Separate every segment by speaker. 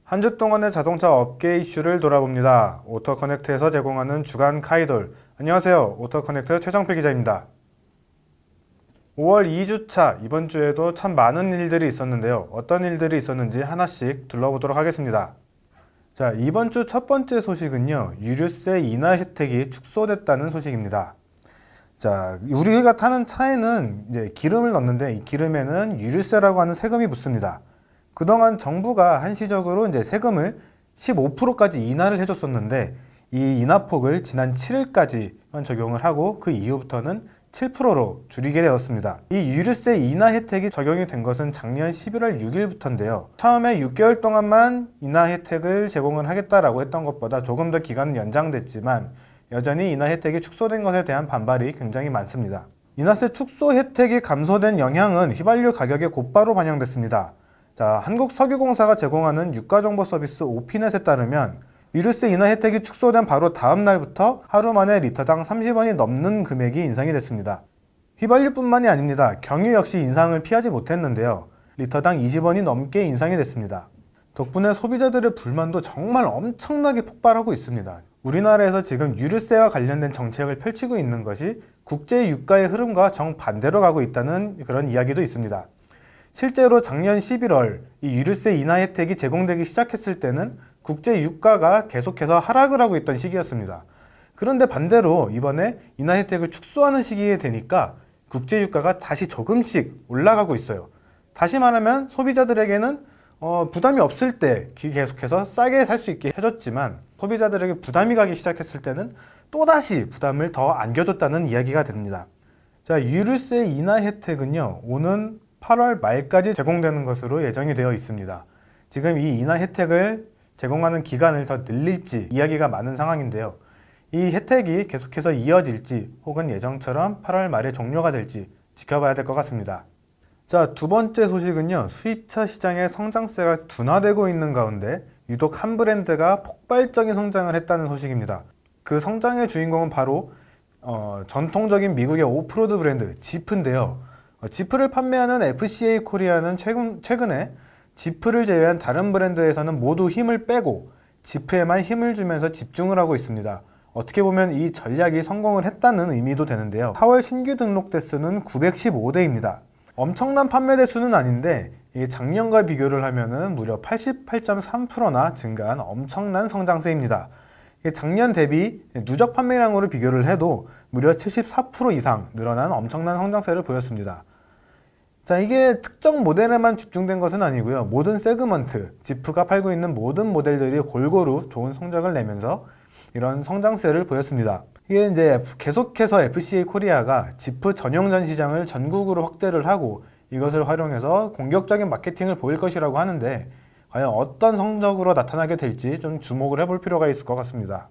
Speaker 1: 한 주 동안의 자동차 업계 이슈를 돌아봅니다. 오토커넥트에서 제공하는 주간 카이돌. 안녕하세요. 오토커넥트 최정필 기자입니다. 5월 2주차 이번 주에도 참 많은 일들이 있었는데요. 어떤 일들이 있었는지 하나씩 둘러보도록 하겠습니다. 자, 이번 주 첫 번째 소식은요. 유류세 인하 혜택이 축소됐다는 소식입니다. 자, 우리가 타는 차에는 이제 기름을 넣는데 이 기름에는 유류세라고 하는 세금이 붙습니다. 그동안 정부가 한시적으로 이제 세금을 15%까지 인하를 해줬었는데 이 인하폭을 지난 7일까지만 적용을 하고 그 이후부터는 7%로 줄이게 되었습니다. 이 유류세 인하 혜택이 적용이 된 것은 작년 11월 6일부터인데요. 처음에 6개월 동안만 인하 혜택을 제공을 하겠다라고 했던 것보다 조금 더 기간은 연장됐지만 여전히 인하 혜택이 축소된 것에 대한 반발이 굉장히 많습니다. 인하세 축소 혜택이 감소된 영향은 휘발유 가격에 곧바로 반영됐습니다. 자, 한국석유공사가 제공하는 유가정보 서비스 오피넷에 따르면 유류세 인하 혜택이 축소된 바로 다음 날부터 하루 만에 리터당 30원이 넘는 금액이 인상이 됐습니다. 휘발유뿐만이 아닙니다. 경유 역시 인상을 피하지 못했는데요. 리터당 20원이 넘게 인상이 됐습니다. 덕분에 소비자들의 불만도 정말 엄청나게 폭발하고 있습니다. 우리나라에서 지금 유류세와 관련된 정책을 펼치고 있는 것이 국제 유가의 흐름과 정반대로 가고 있다는 그런 이야기도 있습니다. 실제로 작년 11월 이 유류세 인하 혜택이 제공되기 시작했을 때는 국제 유가가 계속해서 하락을 하고 있던 시기였습니다. 그런데 반대로 이번에 인하 혜택을 축소하는 시기에 되니까 국제 유가가 다시 조금씩 올라가고 있어요. 다시 말하면 소비자들에게는 부담이 없을 때 계속해서 싸게 살 수 있게 해줬지만 소비자들에게 부담이 가기 시작했을 때는 또다시 부담을 더 안겨줬다는 이야기가 됩니다. 자, 유류세 인하 혜택은요, 오는 8월 말까지 제공되는 것으로 예정이 되어 있습니다. 지금 이 인하 혜택을 제공하는 기간을 더 늘릴지 이야기가 많은 상황인데요. 이 혜택이 계속해서 이어질지 혹은 예정처럼 8월 말에 종료가 될지 지켜봐야 될 것 같습니다. 자, 두 번째 소식은요. 수입차 시장의 성장세가 둔화되고 있는 가운데 유독 한 브랜드가 폭발적인 성장을 했다는 소식입니다. 그 성장의 주인공은 바로 전통적인 미국의 오프로드 브랜드 지프인데요. 지프를 판매하는 FCA 코리아는 최근에 지프를 제외한 다른 브랜드에서는 모두 힘을 빼고 지프에만 힘을 주면서 집중을 하고 있습니다. 어떻게 보면 이 전략이 성공을 했다는 의미도 되는데요. 4월 신규 등록 대수는 915대입니다. 엄청난 판매 대수는 아닌데 작년과 비교를 하면은 무려 88.3%나 증가한 엄청난 성장세입니다. 작년 대비 누적 판매량으로 비교를 해도 무려 74% 이상 늘어난 엄청난 성장세를 보였습니다. 자, 이게 특정 모델에만 집중된 것은 아니고요. 모든 세그먼트, 지프가 팔고 있는 모든 모델들이 골고루 좋은 성적을 내면서 이런 성장세를 보였습니다. 이게 이제 계속해서 FCA 코리아가 지프 전용전 시장을 전국으로 확대를 하고 이것을 활용해서 공격적인 마케팅을 보일 것이라고 하는데 과연 어떤 성적으로 나타나게 될지 좀 주목을 해볼 필요가 있을 것 같습니다.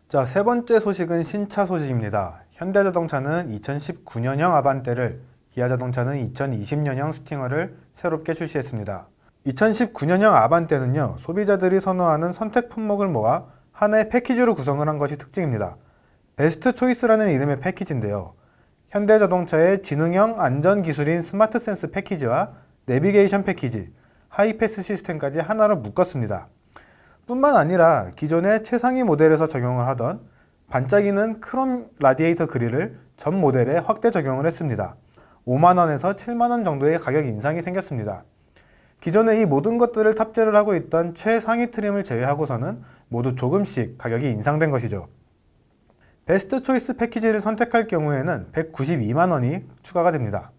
Speaker 1: 자, 세 번째 소식은 신차 소식입니다. 현대자동차는 2019년형 아반떼를, 기아자동차는 2020년형 스팅어를 새롭게 출시했습니다. 2019년형 아반떼는요, 소비자들이 선호하는 선택 품목을 모아 하나의 패키지로 구성을 한 것이 특징입니다. 베스트 초이스라는 이름의 패키지인데요. 현대자동차의 지능형 안전기술인 스마트 센스 패키지와 내비게이션 패키지, 하이패스 시스템까지 하나로 묶었습니다. 뿐만 아니라 기존의 최상위 모델에서 적용을 하던 반짝이는 크롬 라디에이터 그릴을 전 모델에 확대 적용을 했습니다. 5만원에서 7만원 정도의 가격 인상이 생겼습니다. 기존에 이 모든 것들을 탑재를 하고 있던 최상위 트림을 제외하고서는 모두 조금씩 가격이 인상된 것이죠. 베스트 초이스 패키지를 선택할 경우에는 192만원이 추가가 됩니다.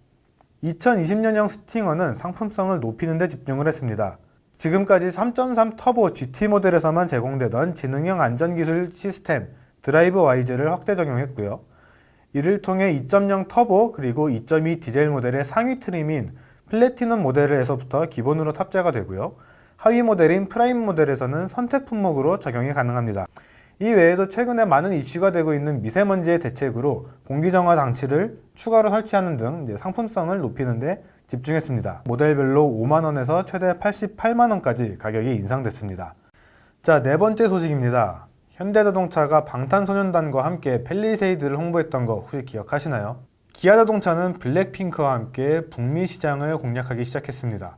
Speaker 1: 2020년형 스팅어는 상품성을 높이는 데 집중을 했습니다. 지금까지 3.3 터보 GT 모델에서만 제공되던 지능형 안전기술 시스템 드라이브 와이즈를 확대 적용했고요. 이를 통해 2.0 터보 그리고 2.2 디젤 모델의 상위 트림인 플래티넘 모델에서부터 기본으로 탑재가 되고요. 하위 모델인 프라임 모델에서는 선택 품목으로 적용이 가능합니다. 이 외에도 최근에 많은 이슈가 되고 있는 미세먼지의 대책으로 공기정화 장치를 추가로 설치하는 등 상품성을 높이는 데 집중했습니다. 모델별로 5만원에서 최대 88만원까지 가격이 인상됐습니다. 자, 네 번째 소식입니다. 현대자동차가 방탄소년단과 함께 팰리세이드를 홍보했던 거 혹시 기억하시나요? 기아자동차는 블랙핑크와 함께 북미 시장을 공략하기 시작했습니다.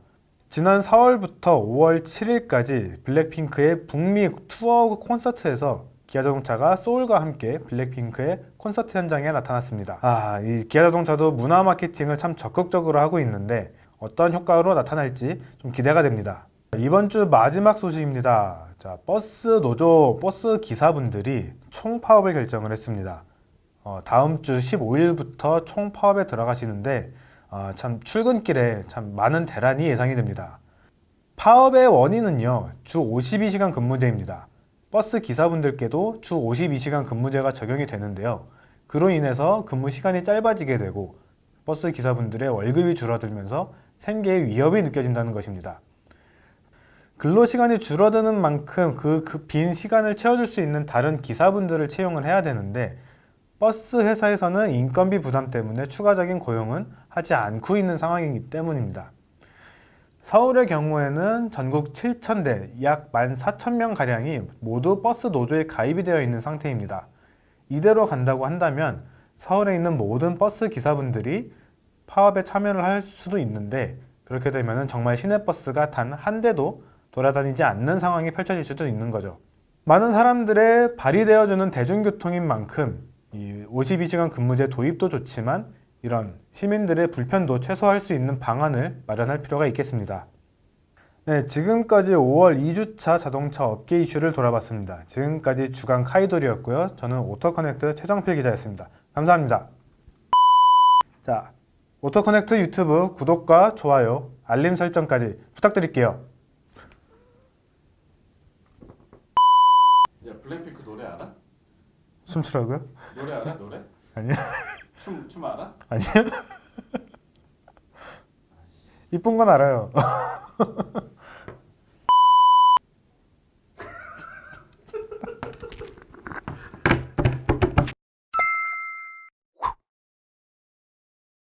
Speaker 1: 지난 4월부터 5월 7일까지 블랙핑크의 북미 투어 콘서트에서 기아자동차가 소울과 함께 블랙핑크의 콘서트 현장에 나타났습니다. 이 기아자동차도 문화 마케팅을 참 적극적으로 하고 있는데 어떤 효과로 나타날지 좀 기대가 됩니다. 이번 주 마지막 소식입니다. 자, 버스 노조, 버스 기사분들이 총파업을 결정을 했습니다. 다음 주 15일부터 총파업에 들어가시는데 참 출근길에 참 많은 대란이 예상이 됩니다. 파업의 원인은요, 주 52시간 근무제입니다. 버스 기사분들께도 주 52시간 근무제가 적용이 되는데요. 그로 인해서 근무 시간이 짧아지게 되고 버스 기사분들의 월급이 줄어들면서 생계에 위협이 느껴진다는 것입니다. 근로시간이 줄어드는 만큼 그 빈 시간을 채워줄 수 있는 다른 기사분들을 채용을 해야 되는데 버스 회사에서는 인건비 부담 때문에 추가적인 고용은 하지 않고 있는 상황이기 때문입니다. 서울의 경우에는 전국 7,000대, 약 14,000명가량이 모두 버스 노조에 가입이 되어 있는 상태입니다. 이대로 간다고 한다면 서울에 있는 모든 버스 기사분들이 파업에 참여를 할 수도 있는데 그렇게 되면 정말 시내버스가 단 한 대도 돌아다니지 않는 상황이 펼쳐질 수도 있는 거죠. 많은 사람들의 발휘되어주는 대중교통인 만큼 이 52시간 근무제 도입도 좋지만 이런 시민들의 불편도 최소화할 수 있는 방안을 마련할 필요가 있겠습니다. 네, 지금까지 5월 2주차 자동차 업계 이슈를 돌아봤습니다. 지금까지 주간 카이돌이었고요. 저는 오토커넥트 최정필 기자였습니다. 감사합니다. 자, 오토커넥트 유튜브 구독과 좋아요, 알림 설정까지 부탁드릴게요.
Speaker 2: 야, 블랙핑크 노래 알아?
Speaker 1: 춤추라고요?
Speaker 2: 노래 알아? 노래?
Speaker 1: 아니요.
Speaker 2: 춤 알아?
Speaker 1: 아니요. 이쁜 건 알아요.